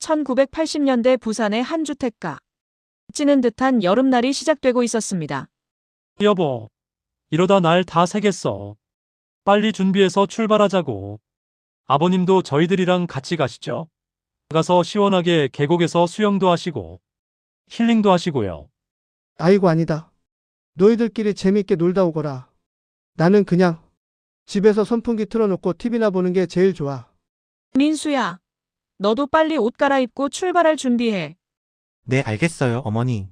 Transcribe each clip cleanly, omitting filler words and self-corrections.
1980년대 부산의 한 주택가. 찌는 듯한 여름날이 시작되고 있었습니다. 여보, 이러다 날 다 새겠어. 빨리 준비해서 출발하자고. 아버님도 저희들이랑 같이 가시죠. 가서 시원하게 계곡에서 수영도 하시고, 힐링도 하시고요. 아이고 아니다. 너희들끼리 재밌게 놀다 오거라. 나는 그냥 집에서 선풍기 틀어놓고 TV나 보는 게 제일 좋아. 민수야, 너도 빨리 옷 갈아입고 출발할 준비해. 네, 알겠어요, 어머니.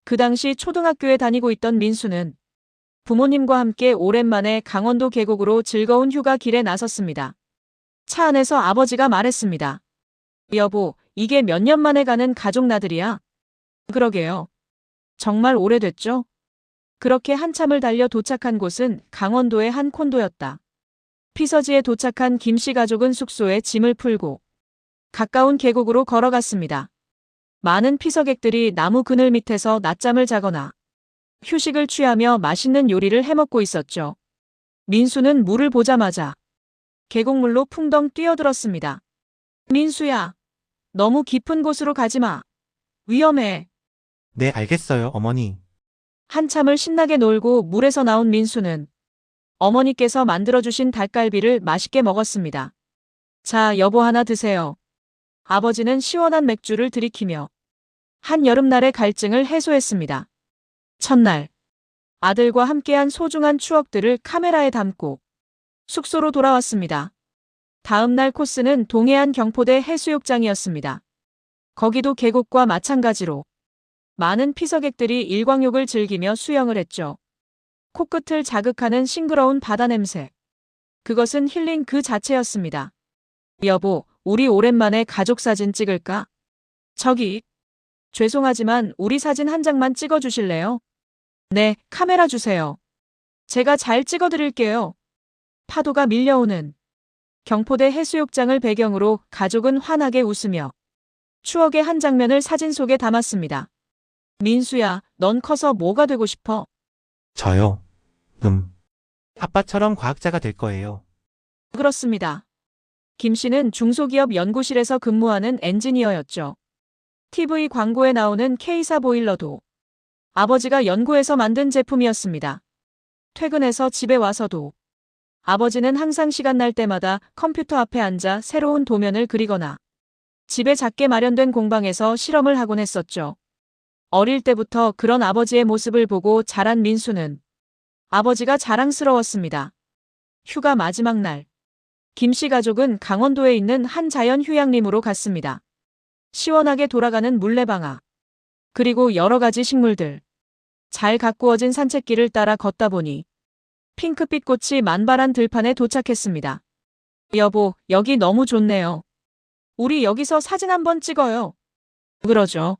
그 당시 초등학교에 다니고 있던 민수는 부모님과 함께 오랜만에 강원도 계곡으로 즐거운 휴가 길에 나섰습니다. 차 안에서 아버지가 말했습니다. 여보, 이게 몇 년 만에 가는 가족 나들이야? 그러게요. 정말 오래됐죠? 그렇게 한참을 달려 도착한 곳은 강원도의 한 콘도였다. 피서지에 도착한 김씨 가족은 숙소에 짐을 풀고 가까운 계곡으로 걸어갔습니다. 많은 피서객들이 나무 그늘 밑에서 낮잠을 자거나 휴식을 취하며 맛있는 요리를 해먹고 있었죠. 민수는 물을 보자마자 계곡물로 풍덩 뛰어들었습니다. 민수야, 너무 깊은 곳으로 가지 마. 위험해. 네, 알겠어요, 어머니. 한참을 신나게 놀고 물에서 나온 민수는 어머니께서 만들어주신 닭갈비를 맛있게 먹었습니다. 자, 여보 하나 드세요. 아버지는 시원한 맥주를 들이키며 한 여름날의 갈증을 해소했습니다. 첫날, 아들과 함께한 소중한 추억들을 카메라에 담고 숙소로 돌아왔습니다. 다음 날 코스는 동해안 경포대 해수욕장이었습니다. 거기도 계곡과 마찬가지로 많은 피서객들이 일광욕을 즐기며 수영을 했죠. 코끝을 자극하는 싱그러운 바다 냄새. 그것은 힐링 그 자체였습니다. 여보, 우리 오랜만에 가족 사진 찍을까? 저기. 죄송하지만 우리 사진 한 장만 찍어주실래요? 네, 카메라 주세요. 제가 잘 찍어드릴게요. 파도가 밀려오는 경포대 해수욕장을 배경으로 가족은 환하게 웃으며 추억의 한 장면을 사진 속에 담았습니다. 민수야, 넌 커서 뭐가 되고 싶어? 저요. 아빠처럼 과학자가 될 거예요. 그렇습니다. 김 씨는 중소기업 연구실에서 근무하는 엔지니어였죠. TV 광고에 나오는 K사 보일러도 아버지가 연구해서 만든 제품이었습니다. 퇴근해서 집에 와서도 아버지는 항상 시간 날 때마다 컴퓨터 앞에 앉아 새로운 도면을 그리거나 집에 작게 마련된 공방에서 실험을 하곤 했었죠. 어릴 때부터 그런 아버지의 모습을 보고 자란 민수는 아버지가 자랑스러웠습니다. 휴가 마지막 날, 김씨 가족은 강원도에 있는 한 자연 휴양림으로 갔습니다. 시원하게 돌아가는 물레방아, 그리고 여러 가지 식물들, 잘 가꾸어진 산책길을 따라 걷다 보니 핑크빛 꽃이 만발한 들판에 도착했습니다. 여보, 여기 너무 좋네요. 우리 여기서 사진 한번 찍어요. 그러죠.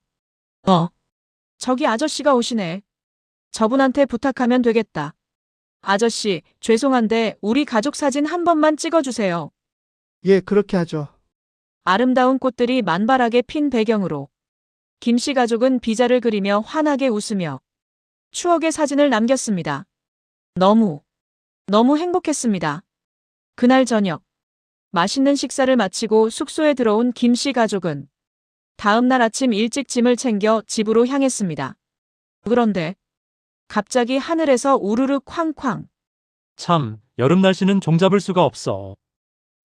저기 아저씨가 오시네. 저분한테 부탁하면 되겠다. 아저씨, 죄송한데 우리 가족 사진 한 번만 찍어주세요. 예, 그렇게 하죠. 아름다운 꽃들이 만발하게 핀 배경으로 김씨 가족은 비자를 그리며 환하게 웃으며 추억의 사진을 남겼습니다. 너무 행복했습니다. 그날 저녁, 맛있는 식사를 마치고 숙소에 들어온 김씨 가족은 다음 날 아침 일찍 짐을 챙겨 집으로 향했습니다. 그런데 갑자기 하늘에서 우르르 쾅쾅. 참, 여름 날씨는 종잡을 수가 없어.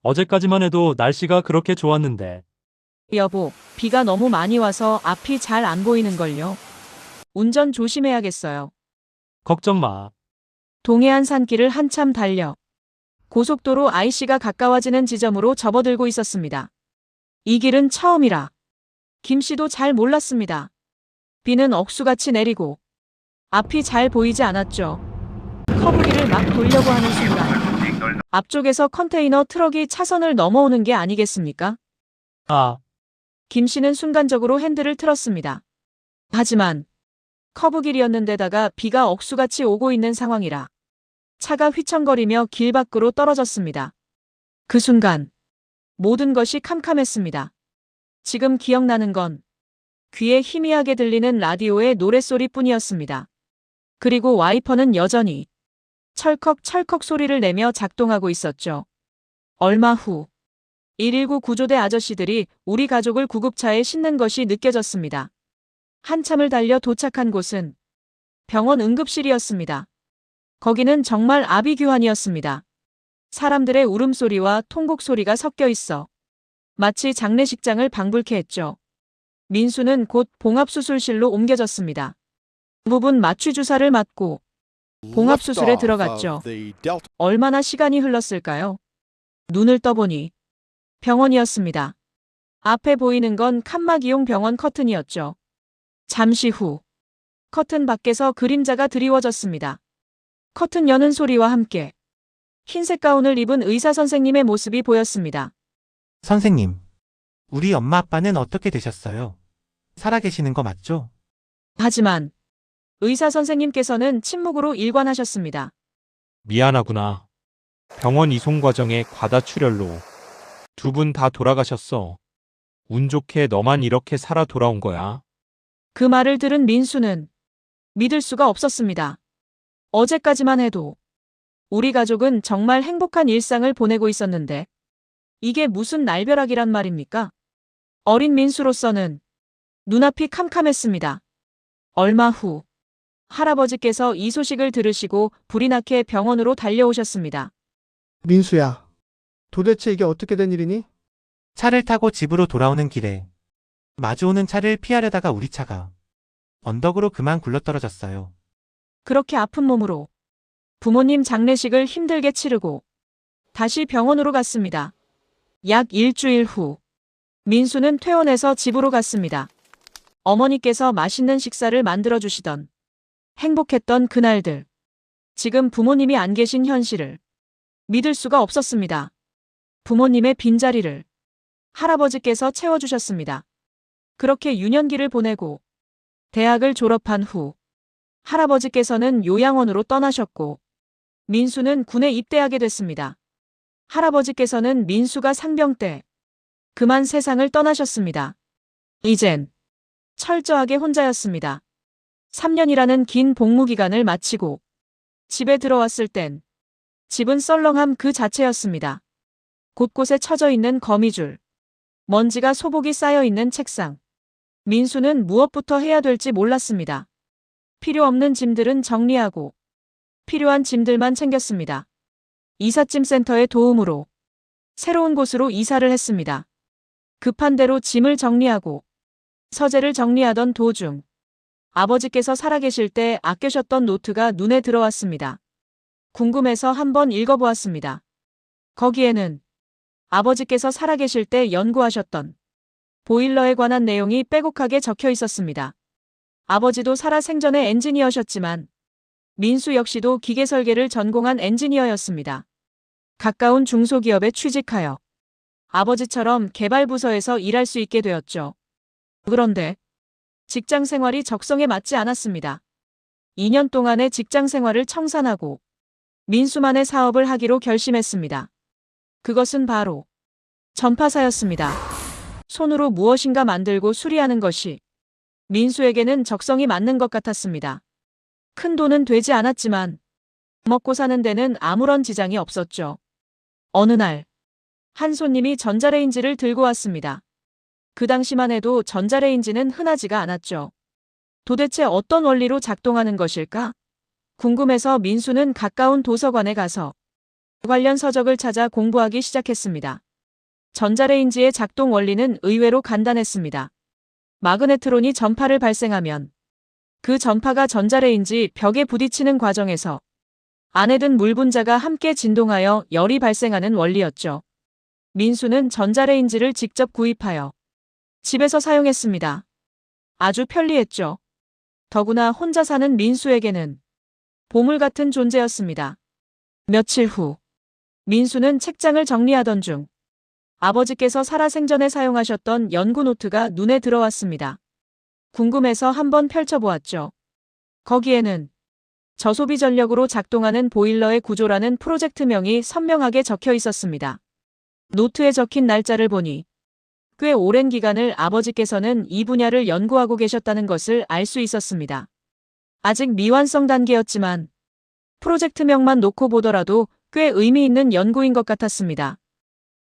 어제까지만 해도 날씨가 그렇게 좋았는데. 여보, 비가 너무 많이 와서 앞이 잘 안 보이는걸요. 운전 조심해야겠어요. 걱정 마. 동해안 산길을 한참 달려 고속도로 IC가 가까워지는 지점으로 접어들고 있었습니다. 이 길은 처음이라 김 씨도 잘 몰랐습니다. 비는 억수같이 내리고 앞이 잘 보이지 않았죠. 커브기를 막 돌려고 하는 순간 앞쪽에서 컨테이너 트럭이 차선을 넘어오는 게 아니겠습니까? 아, 김 씨는 순간적으로 핸들을 틀었습니다. 하지만 커브길이었는데다가 비가 억수같이 오고 있는 상황이라 차가 휘청거리며 길 밖으로 떨어졌습니다. 그 순간 모든 것이 캄캄했습니다. 지금 기억나는 건 귀에 희미하게 들리는 라디오의 노랫소리뿐이었습니다. 그리고 와이퍼는 여전히 철컥철컥 소리를 내며 작동하고 있었죠. 얼마 후 119 구조대 아저씨들이 우리 가족을 구급차에 싣는 것이 느껴졌습니다. 한참을 달려 도착한 곳은 병원 응급실이었습니다. 거기는 정말 아비규환이었습니다. 사람들의 울음소리와 통곡소리가 섞여 있어 마치 장례식장을 방불케 했죠. 민수는 곧 봉합수술실로 옮겨졌습니다. 부분 마취주사를 맞고 봉합수술에 들어갔죠. 얼마나 시간이 흘렀을까요? 눈을 떠보니 병원이었습니다. 앞에 보이는 건 칸막이용 병원 커튼이었죠. 잠시 후 커튼 밖에서 그림자가 드리워졌습니다. 커튼 여는 소리와 함께 흰색 가운을 입은 의사 선생님의 모습이 보였습니다. 선생님, 우리 엄마 아빠는 어떻게 되셨어요? 살아계시는 거 맞죠? 하지만 의사 선생님께서는 침묵으로 일관하셨습니다. 미안하구나. 병원 이송 과정에 과다 출혈로 두 분 다 돌아가셨어. 운 좋게 너만 이렇게 살아 돌아온 거야. 그 말을 들은 민수는 믿을 수가 없었습니다. 어제까지만 해도 우리 가족은 정말 행복한 일상을 보내고 있었는데 이게 무슨 날벼락이란 말입니까? 어린 민수로서는 눈앞이 캄캄했습니다. 얼마 후 할아버지께서 이 소식을 들으시고 불이 나게 병원으로 달려오셨습니다. 민수야, 도대체 이게 어떻게 된 일이니? 차를 타고 집으로 돌아오는 길에 마주오는 차를 피하려다가 우리 차가 언덕으로 그만 굴러떨어졌어요. 그렇게 아픈 몸으로 부모님 장례식을 힘들게 치르고 다시 병원으로 갔습니다. 약 일주일 후 민수는 퇴원해서 집으로 갔습니다. 어머니께서 맛있는 식사를 만들어주시던 행복했던 그날들. 지금 부모님이 안 계신 현실을 믿을 수가 없었습니다. 부모님의 빈자리를 할아버지께서 채워주셨습니다. 그렇게 유년기를 보내고 대학을 졸업한 후 할아버지께서는 요양원으로 떠나셨고 민수는 군에 입대하게 됐습니다. 할아버지께서는 민수가 상병 때 그만 세상을 떠나셨습니다. 이젠 철저하게 혼자였습니다. 3년이라는 긴 복무 기간을 마치고 집에 들어왔을 땐 집은 썰렁함 그 자체였습니다. 곳곳에 처져 있는 거미줄, 먼지가 소복이 쌓여 있는 책상. 민수는 무엇부터 해야 될지 몰랐습니다. 필요 없는 짐들은 정리하고 필요한 짐들만 챙겼습니다. 이삿짐 센터의 도움으로 새로운 곳으로 이사를 했습니다. 급한 대로 짐을 정리하고 서재를 정리하던 도중 아버지께서 살아계실 때 아껴셨던 노트가 눈에 들어왔습니다. 궁금해서 한번 읽어보았습니다. 거기에는 아버지께서 살아계실 때 연구하셨던 보일러에 관한 내용이 빼곡하게 적혀 있었습니다. 아버지도 살아생전에 엔지니어셨지만 민수 역시도 기계 설계를 전공한 엔지니어였습니다. 가까운 중소기업에 취직하여 아버지처럼 개발부서에서 일할 수 있게 되었죠. 그런데 직장 생활이 적성에 맞지 않았습니다. 2년 동안의 직장 생활을 청산하고 민수만의 사업을 하기로 결심했습니다. 그것은 바로 전파사였습니다. 손으로 무엇인가 만들고 수리하는 것이 민수에게는 적성이 맞는 것 같았습니다. 큰 돈은 되지 않았지만 먹고 사는 데는 아무런 지장이 없었죠. 어느 날 한 손님이 전자레인지를 들고 왔습니다. 그 당시만 해도 전자레인지는 흔하지가 않았죠. 도대체 어떤 원리로 작동하는 것일까? 궁금해서 민수는 가까운 도서관에 가서 관련 서적을 찾아 공부하기 시작했습니다. 전자레인지의 작동 원리는 의외로 간단했습니다. 마그네트론이 전파를 발생하면 그 전파가 전자레인지 벽에 부딪히는 과정에서 안에 든 물 분자가 함께 진동하여 열이 발생하는 원리였죠. 민수는 전자레인지를 직접 구입하여 집에서 사용했습니다. 아주 편리했죠. 더구나 혼자 사는 민수에게는 보물 같은 존재였습니다. 며칠 후 민수는 책장을 정리하던 중 아버지께서 살아생전에 사용하셨던 연구 노트가 눈에 들어왔습니다. 궁금해서 한번 펼쳐보았죠. 거기에는 저소비 전력으로 작동하는 보일러의 구조라는 프로젝트명이 선명하게 적혀 있었습니다. 노트에 적힌 날짜를 보니 꽤 오랜 기간을 아버지께서는 이 분야를 연구하고 계셨다는 것을 알 수 있었습니다. 아직 미완성 단계였지만 프로젝트명만 놓고 보더라도 꽤 의미 있는 연구인 것 같았습니다.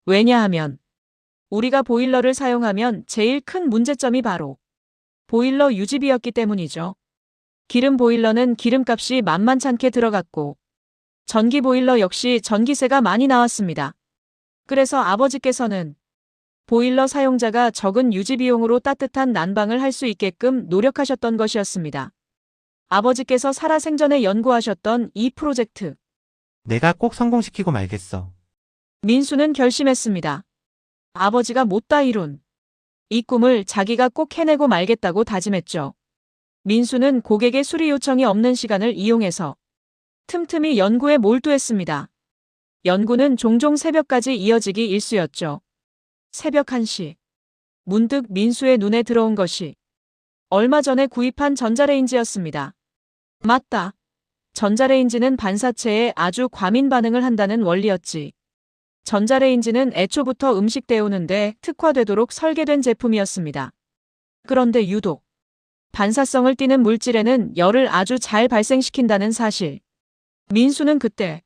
왜냐하면 우리가 보일러를 사용하면 제일 큰 문제점이 바로 보일러 유지비였기 때문이죠. 기름 보일러는 기름값이 만만찮게 들어갔고 전기 보일러 역시 전기세가 많이 나왔습니다. 그래서 아버지께서는 보일러 사용자가 적은 유지비용으로 따뜻한 난방을 할 수 있게끔 노력하셨던 것이었습니다. 아버지께서 살아생전에 연구하셨던 이 프로젝트. 내가 꼭 성공시키고 말겠어. 민수는 결심했습니다. 아버지가 못다 이룬 이 꿈을 자기가 꼭 해내고 말겠다고 다짐했죠. 민수는 고객의 수리 요청이 없는 시간을 이용해서 틈틈이 연구에 몰두했습니다. 연구는 종종 새벽까지 이어지기 일쑤였죠. 새벽 1시. 문득 민수의 눈에 들어온 것이 얼마 전에 구입한 전자레인지였습니다. 맞다. 전자레인지는 반사체에 아주 과민 반응을 한다는 원리였지. 전자레인지는 애초부터 음식 데우는데 특화되도록 설계된 제품이었습니다. 그런데 유독 반사성을 띠는 물질에는 열을 아주 잘 발생시킨다는 사실. 민수는 그때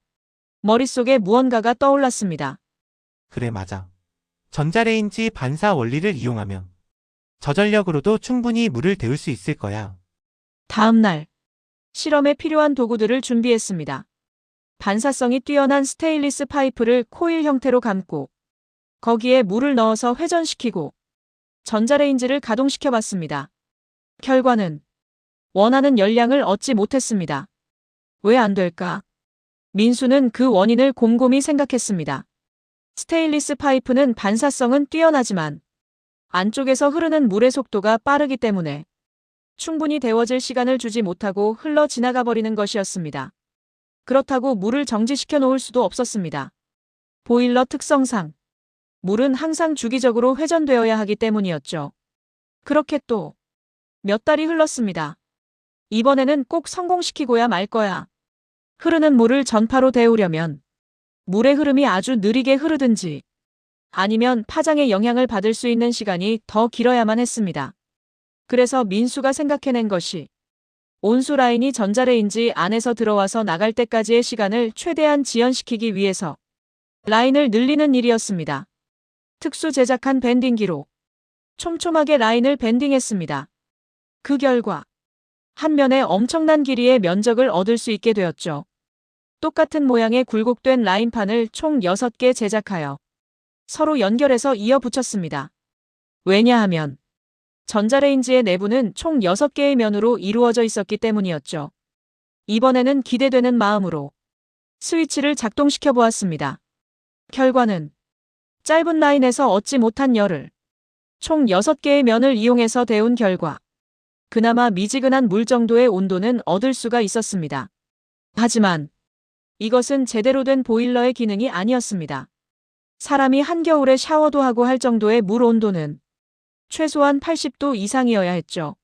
머릿속에 무언가가 떠올랐습니다. 그래, 맞아. 전자레인지 반사 원리를 이용하면 저전력으로도 충분히 물을 데울 수 있을 거야. 다음 날 실험에 필요한 도구들을 준비했습니다. 반사성이 뛰어난 스테인리스 파이프를 코일 형태로 감고 거기에 물을 넣어서 회전시키고 전자레인지를 가동시켜 봤습니다. 결과는 원하는 열량을 얻지 못했습니다. 왜 안 될까? 민수는 그 원인을 곰곰이 생각했습니다. 스테인리스 파이프는 반사성은 뛰어나지만 안쪽에서 흐르는 물의 속도가 빠르기 때문에 충분히 데워질 시간을 주지 못하고 흘러 지나가 버리는 것이었습니다. 그렇다고 물을 정지시켜 놓을 수도 없었습니다. 보일러 특성상 물은 항상 주기적으로 회전되어야 하기 때문이었죠. 그렇게 또 몇 달이 흘렀습니다. 이번에는 꼭 성공시키고야 말 거야. 흐르는 물을 전파로 데우려면 물의 흐름이 아주 느리게 흐르든지 아니면 파장의 영향을 받을 수 있는 시간이 더 길어야만 했습니다. 그래서 민수가 생각해낸 것이 온수 라인이 전자레인지 안에서 들어와서 나갈 때까지의 시간을 최대한 지연시키기 위해서 라인을 늘리는 일이었습니다. 특수 제작한 밴딩기로 촘촘하게 라인을 밴딩했습니다. 그 결과 한 면에 엄청난 길이의 면적을 얻을 수 있게 되었죠. 똑같은 모양의 굴곡된 라인판을 총 6개 제작하여 서로 연결해서 이어 붙였습니다. 왜냐하면 전자레인지의 내부는 총 6개의 면으로 이루어져 있었기 때문이었죠. 이번에는 기대되는 마음으로 스위치를 작동시켜 보았습니다. 결과는 짧은 라인에서 얻지 못한 열을 총 6개의 면을 이용해서 데운 결과 그나마 미지근한 물 정도의 온도는 얻을 수가 있었습니다. 하지만 이것은 제대로 된 보일러의 기능이 아니었습니다. 사람이 한겨울에 샤워도 하고 할 정도의 물 온도는 최소한 80도 이상이어야 했죠.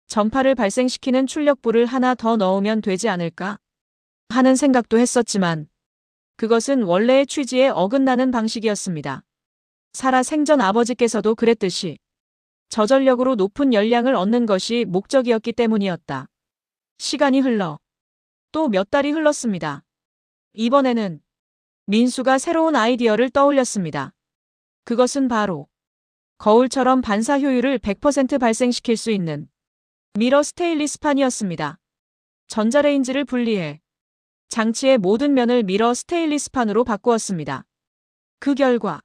전파를 발생시키는 출력부를 하나 더 넣으면 되지 않을까 하는 생각도 했었지만 그것은 원래의 취지에 어긋나는 방식이었습니다. 살아 생전 아버지께서도 그랬듯이 저전력으로 높은 열량을 얻는 것이 목적이었기 때문이었다. 시간이 흘러 또 몇 달이 흘렀습니다. 이번에는 민수가 새로운 아이디어를 떠올렸습니다. 그것은 바로 거울처럼 반사 효율을 100% 발생시킬 수 있는 미러 스테인리스판이었습니다. 전자레인지를 분리해 장치의 모든 면을 미러 스테인리스판으로 바꾸었습니다. 그 결과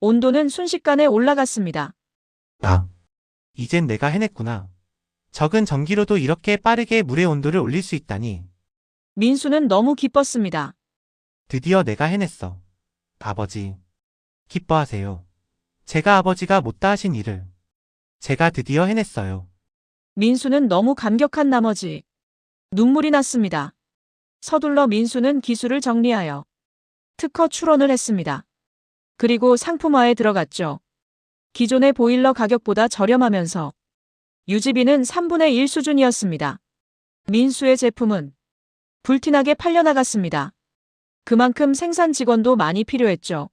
온도는 순식간에 올라갔습니다. 아, 이젠 내가 해냈구나. 적은 전기로도 이렇게 빠르게 물의 온도를 올릴 수 있다니. 민수는 너무 기뻤습니다. 드디어 내가 해냈어. 아버지, 기뻐하세요. 제가 아버지가 못다 하신 일을 제가 드디어 해냈어요. 민수는 너무 감격한 나머지 눈물이 났습니다. 서둘러 민수는 기술을 정리하여 특허 출원을 했습니다. 그리고 상품화에 들어갔죠. 기존의 보일러 가격보다 저렴하면서 유지비는 3분의 1 수준이었습니다. 민수의 제품은 불티나게 팔려나갔습니다. 그만큼 생산 직원도 많이 필요했죠.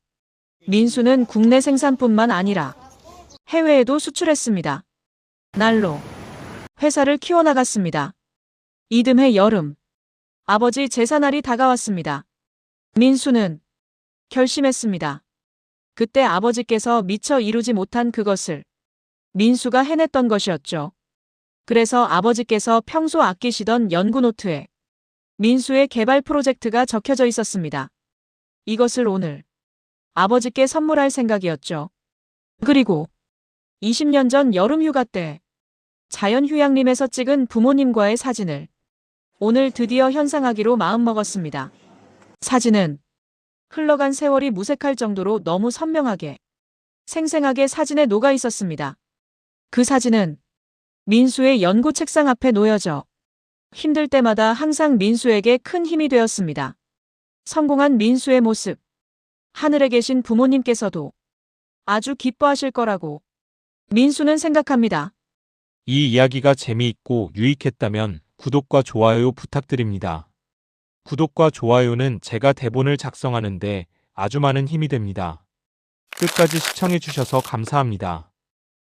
민수는 국내 생산뿐만 아니라 해외에도 수출했습니다. 날로 회사를 키워나갔습니다. 이듬해 여름, 아버지 제사날이 다가왔습니다. 민수는 결심했습니다. 그때 아버지께서 미처 이루지 못한 그것을 민수가 해냈던 것이었죠. 그래서 아버지께서 평소 아끼시던 연구 노트에 민수의 개발 프로젝트가 적혀져 있었습니다. 이것을 오늘 아버지께 선물할 생각이었죠. 그리고 20년 전 여름 휴가 때 자연휴양림에서 찍은 부모님과의 사진을 오늘 드디어 현상하기로 마음먹었습니다. 사진은 흘러간 세월이 무색할 정도로 너무 선명하게, 생생하게 사진에 녹아 있었습니다. 그 사진은 민수의 연구 책상 앞에 놓여져 힘들 때마다 항상 민수에게 큰 힘이 되었습니다. 성공한 민수의 모습, 하늘에 계신 부모님께서도 아주 기뻐하실 거라고 민수는 생각합니다. 이 이야기가 재미있고 유익했다면 구독과 좋아요 부탁드립니다. 구독과 좋아요는 제가 대본을 작성하는데 아주 많은 힘이 됩니다. 끝까지 시청해주셔서 감사합니다.